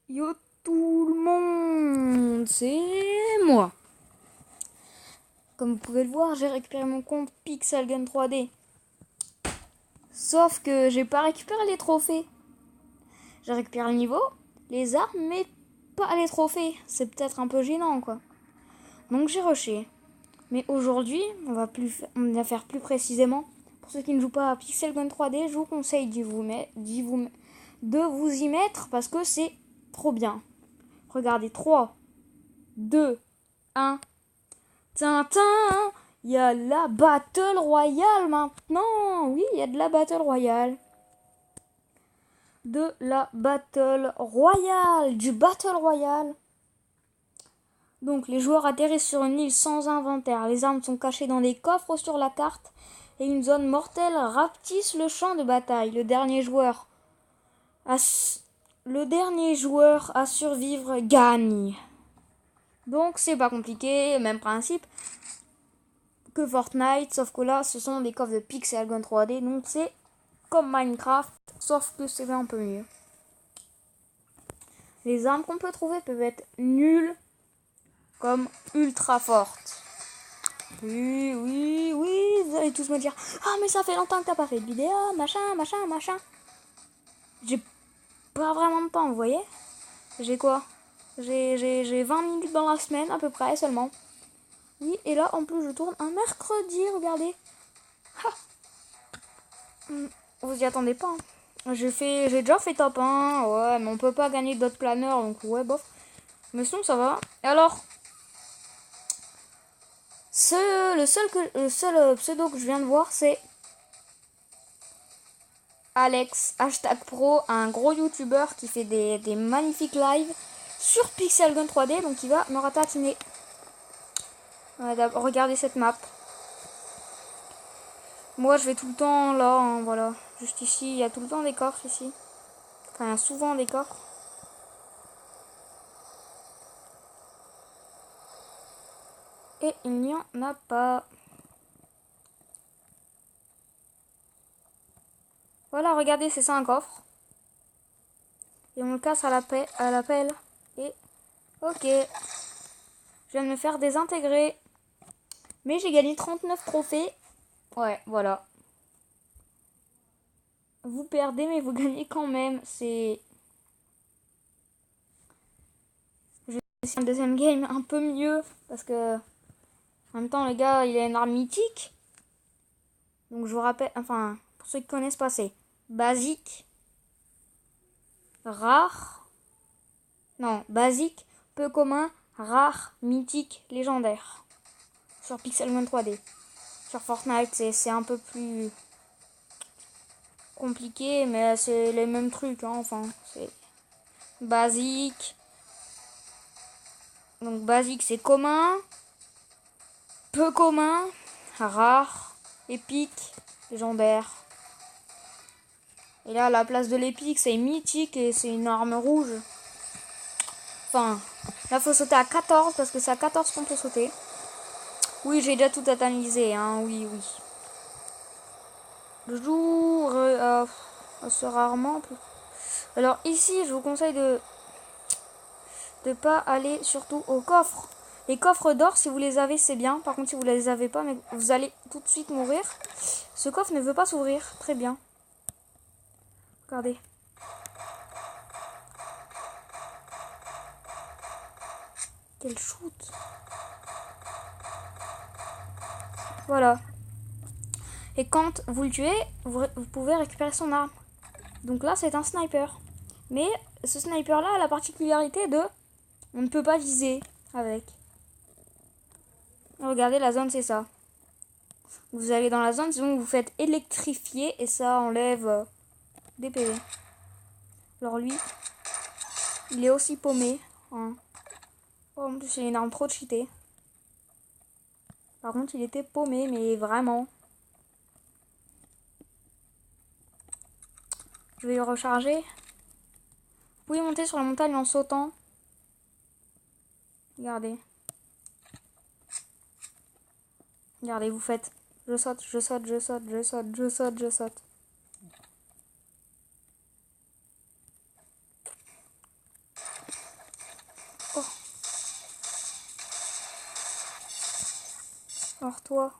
Yo tout le monde, c'est moi. Comme vous pouvez le voir, j'ai récupéré mon compte Pixel Gun 3D. Sauf que j'ai pas récupéré les trophées. J'ai récupéré le niveau, les armes, mais pas les trophées. C'est peut-être un peu gênant, quoi. Donc j'ai rushé. Mais aujourd'hui, on va faire plus précisément. Pour ceux qui ne jouent pas à Pixel Gun 3D, je vous conseille de vous y mettre parce que c'est trop bien. Regardez, 3, 2, 1. Tintin, il y a la Battle Royale maintenant. Oui, il y a de la Battle Royale. Du Battle Royale. Donc, les joueurs atterrissent sur une île sans inventaire. Les armes sont cachées dans des coffres sur la carte. Et une zone mortelle rapetisse le champ de bataille. Le dernier joueur à survivre gagne. Donc, c'est pas compliqué, même principe que Fortnite, sauf que là, ce sont des coffres de Pixel Gun 3D. Donc, c'est comme Minecraft, sauf que c'est un peu mieux. Les armes qu'on peut trouver peuvent être nulles comme ultra fortes. Oui, vous allez tous me dire « Ah, mais ça fait longtemps que t'as pas fait de vidéo, machin. » J'ai pas vraiment de temps, vous voyez. J'ai quoi? J'ai 20 minutes dans la semaine, à peu près, seulement. Oui, et là, en plus, je tourne un mercredi, regardez. Vous y attendez pas, hein. J'ai déjà fait top 1, ouais, mais on peut pas gagner d'autres planeurs, donc ouais, bof. Mais sinon, ça va. Et alors, le seul pseudo que je viens de voir, c'est Alex, #pro, un gros youtubeur qui fait des magnifiques lives sur Pixel Gun 3D, donc il va me ratatiner. Regardez cette map. Moi, je vais tout le temps là, hein, voilà. Juste ici, il y a tout le temps des coffres ici. Enfin, il y a souvent des coffres. Et il n'y en a pas. Voilà, regardez, c'est ça un coffre. Et on le casse à la pelle. Et ok. Je viens de me faire désintégrer. Mais j'ai gagné 39 trophées. Ouais, voilà. Vous perdez, mais vous gagnez quand même. C'est... Je vais essayer un deuxième game un peu mieux. Parce que... En même temps, les gars, il a une arme mythique. Donc je vous rappelle... Enfin, pour ceux qui connaissent pas, c'est basique. Rare. Non, basique. Peu commun. Rare. Mythique. Légendaire. Sur Pixel Gun 3D. Sur Fortnite, c'est un peu plus compliqué, mais c'est les mêmes trucs, hein, enfin, c'est basique. Donc basique, c'est commun, peu commun, rare, épique, légendaire. Et là, à la place de l'épique, c'est mythique et c'est une arme rouge. Enfin, là, faut sauter à 14 parce que c'est à 14 qu'on peut sauter. Oui, j'ai déjà tout analysé, hein, oui. Je joue assez rarement. Alors ici, je vous conseille de pas aller surtout au coffre. Les coffres d'or, si vous les avez, c'est bien. Par contre, si vous les avez pas, mais vous allez tout de suite mourir. Ce coffre ne veut pas s'ouvrir. Très bien. Regardez. Quel shoot. Voilà. Et quand vous le tuez, vous pouvez récupérer son arme. Donc là, c'est un sniper. Mais ce sniper-là a la particularité de... On ne peut pas viser avec. Regardez, la zone, c'est ça. Vous allez dans la zone, sinon vous faites électrifier et ça enlève des PV. Alors lui, il est aussi paumé. Hein. Oh, en plus, il a une arme trop cheatée. Par contre, il était paumé, mais vraiment. Je vais le recharger. Vous pouvez monter sur la montagne en sautant. Regardez. Regardez, vous faites. Je saute. Alors toi.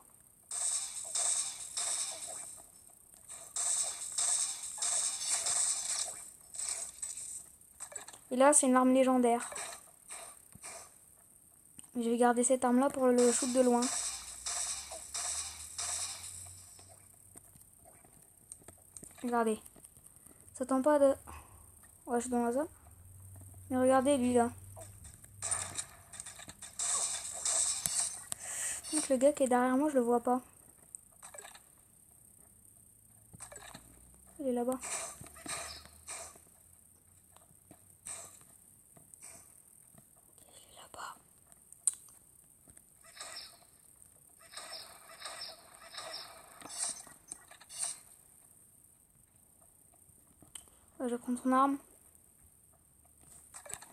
Et là, c'est une arme légendaire. Je vais garder cette arme-là pour le shoot de loin. Regardez. Ça tend pas de... Ouais, je suis dans la zone. Mais regardez, lui, là. Donc, le gars qui est derrière moi, je le vois pas. Il est là-bas. Il est là-bas. Ouais, je vais prendre son arme.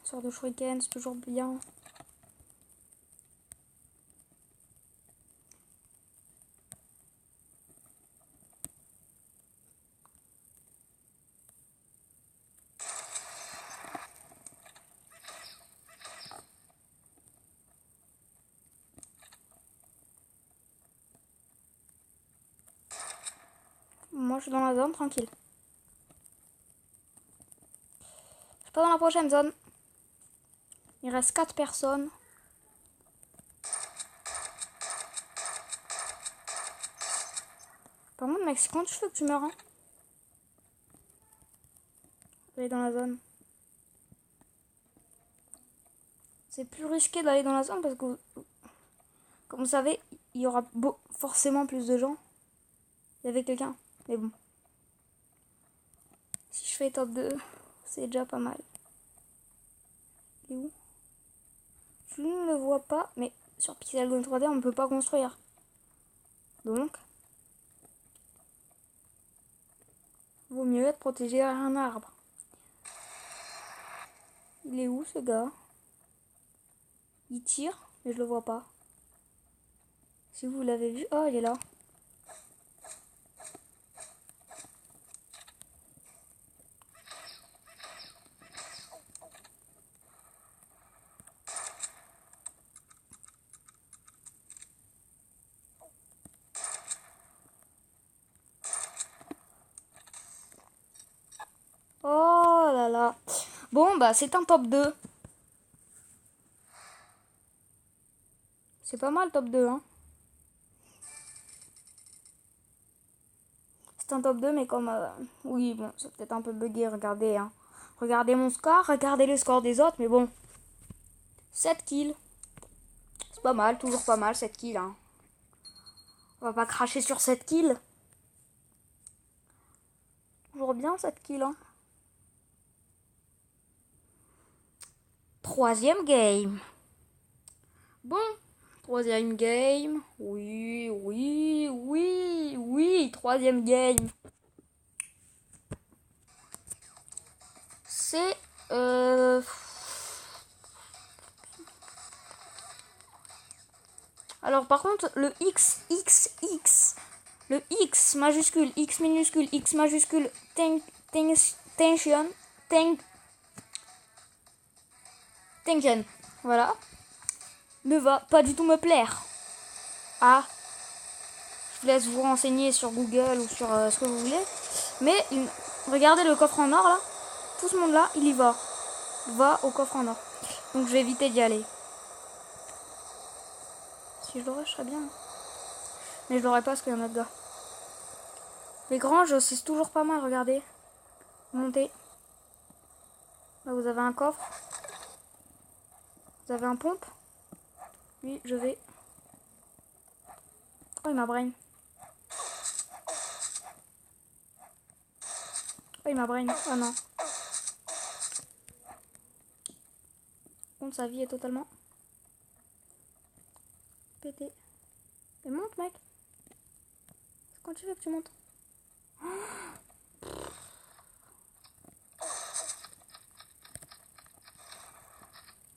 Sort de shuriken, c'est toujours bien. Moi, je suis dans la zone, tranquille. Je suis pas dans la prochaine zone. Il reste 4 personnes. Par contre, mec, c'est quand tu veux que tu meurs, hein? Aller dans la zone. C'est plus risqué d'aller dans la zone parce que, comme vous savez, il y aura forcément plus de gens. Il y avait quelqu'un. Mais bon. Si je fais top 2, c'est déjà pas mal. Il est où? Je ne le vois pas, mais sur Pixelgun 3D, on ne peut pas construire. Donc, vaut mieux être protégé derrière un arbre. Il est où ce gars? Il tire, mais je le vois pas. Si vous l'avez vu, oh, il est là. Oh là là. Bon, bah, c'est un top 2. C'est pas mal, top 2, hein. C'est un top 2, mais comme... oui, bon, c'est peut-être un peu bugué, regardez, hein. Regardez mon score, regardez le score des autres, mais bon. 7 kills. C'est pas mal, toujours pas mal, 7 kills, hein. On va pas cracher sur 7 kills. Toujours bien, 7 kills, hein. Troisième game. Bon, troisième game. Oui, oui, oui, oui, troisième game. C'est... Alors par contre, le X, le X majuscule, X minuscule, X majuscule, tension, voilà, ne va pas du tout me plaire. Ah, je vous laisse vous renseigner sur Google ou sur ce que vous voulez. Mais regardez le coffre en or là, tout ce monde là, il y va au coffre en or. Donc je vais éviter d'y aller. Si je l'aurais, je serais bien. Mais je l'aurais pas parce qu'il y en a de gars. Les granges, c'est toujours pas mal, regardez. Montez. Là, vous avez un coffre. Vous avez un pompe. Oui, je vais. Oh, il m'a brain. Oh, il m'a brain. Oh non. Contre, sa vie est totalement pétée. Et monte, mec. C'est quand tu veux que tu montes.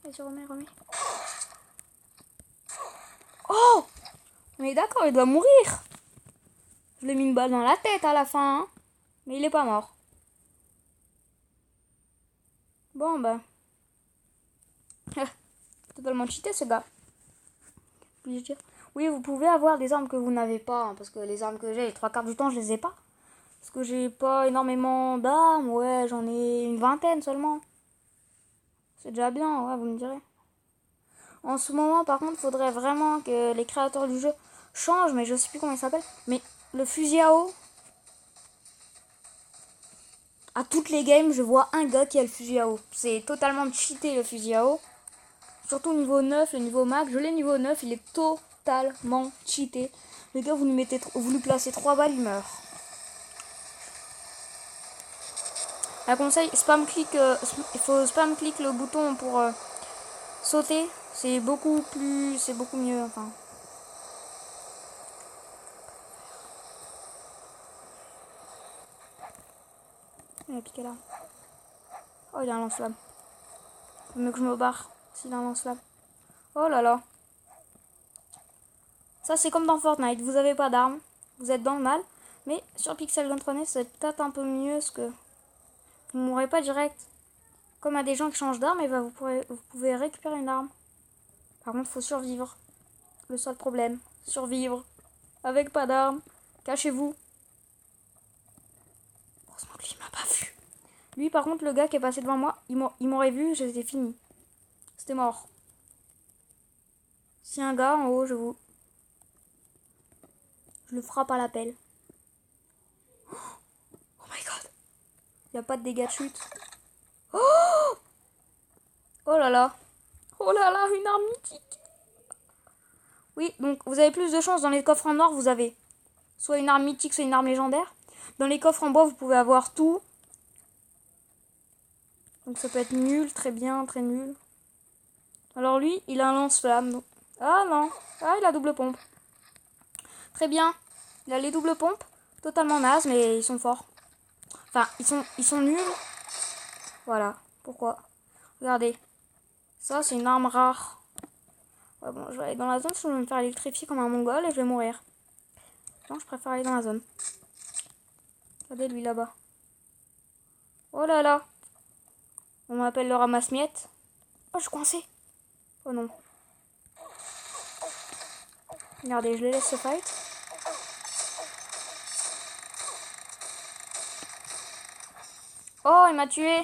Vas-y, remets. Oh! Mais d'accord, il doit mourir. Je lui ai mis une balle dans la tête à la fin. Hein. Mais il est pas mort. Bon, bah. Totalement cheaté, ce gars. Puis je dire. Oui, vous pouvez avoir des armes que vous n'avez pas, hein, parce que les armes que j'ai, les 3/4 du temps, je les ai pas. Parce que j'ai pas énormément d'armes, ouais, j'en ai une vingtaine seulement. C'est déjà bien, ouais, vous me direz. En ce moment, par contre, faudrait vraiment que les créateurs du jeu changent, mais je sais plus comment il s'appelle. Mais le fusil à eau, à toutes les games, je vois un gars qui a le fusil à eau. C'est totalement cheaté le fusil à eau. Surtout au niveau 9, le niveau max. Je l'ai niveau 9, il est totalement cheaté. Le gars, vous lui placez 3 balles, il meurt. Un conseil, il faut spam click le bouton pour sauter. C'est beaucoup mieux. Enfin. Il a piqué là. Oh, il a un lance-flamme. Il mieux que je me barre s'il a un lance-flamme. Oh là là. Ça, c'est comme dans Fortnite. Vous avez pas d'armes. Vous êtes dans le mal. Mais sur Pixel Gun c'est peut-être un peu mieux parce que vous mourrez pas direct. Comme à des gens qui changent d'arme, et ben vous pouvez récupérer une arme. Par contre, il faut survivre. Le seul problème. Survivre. Avec pas d'arme. Cachez-vous. Heureusement que lui, il m'a pas vu. Lui, par contre, le gars qui est passé devant moi, il m'aurait vu, j'étais fini. C'était mort. Si un gars en haut, je le frappe à la pelle. Oh my god. Il n'y a pas de dégâts de chute. Oh, oh là là. Oh là là, une arme mythique. Oui, donc vous avez plus de chance dans les coffres en or, vous avez soit une arme mythique, soit une arme légendaire. Dans les coffres en bois, vous pouvez avoir tout. Donc ça peut être nul, très bien, très nul. Alors lui, il a un lance-flamme. Donc... Ah non. Ah, il a double pompe. Très bien. Il a les doubles pompes. Totalement naze, mais ils sont forts. Enfin, ils sont nuls. Voilà. Pourquoi? Regardez. Ça, c'est une arme rare. Ouais, bon, je vais aller dans la zone, je vais me faire électrifier comme un mongol et je vais mourir. Non, je préfère aller dans la zone. Regardez lui là-bas. Oh là là. On m'appelle le ramasse-miettes. Oh, je suis coincée. Oh non. Regardez, je les laisse se fight. Oh, il m'a tué.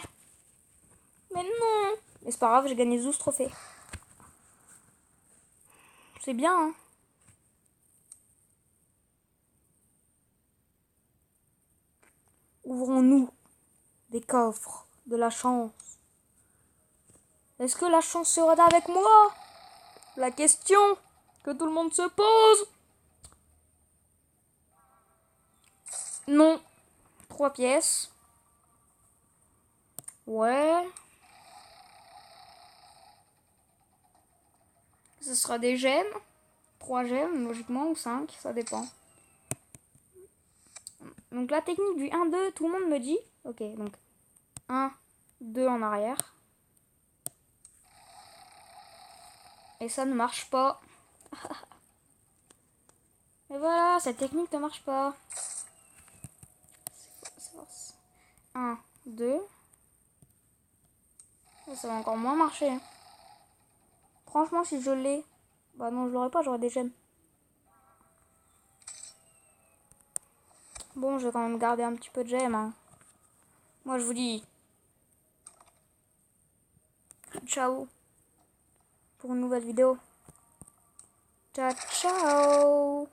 Mais non. Mais c'est pas grave, j'ai gagné 12 trophées. C'est bien, hein. Ouvrons-nous des coffres de la chance. Est-ce que la chance sera avec moi? La question que tout le monde se pose. Non. 3 pièces. Ouais. Ce sera des gemmes. 3 gemmes, logiquement, ou 5, ça dépend. Donc la technique du 1-2, tout le monde me dit. Ok, donc 1, 2 en arrière. Et ça ne marche pas. Et voilà, cette technique ne marche pas. 1, 2. Et ça va encore moins marcher. Franchement, si je l'ai... Bah non, je l'aurais pas, j'aurais des gemmes. Bon, je vais quand même garder un petit peu de gemmes. Hein. Moi, je vous dis... Ciao. Pour une nouvelle vidéo. Ciao, ciao.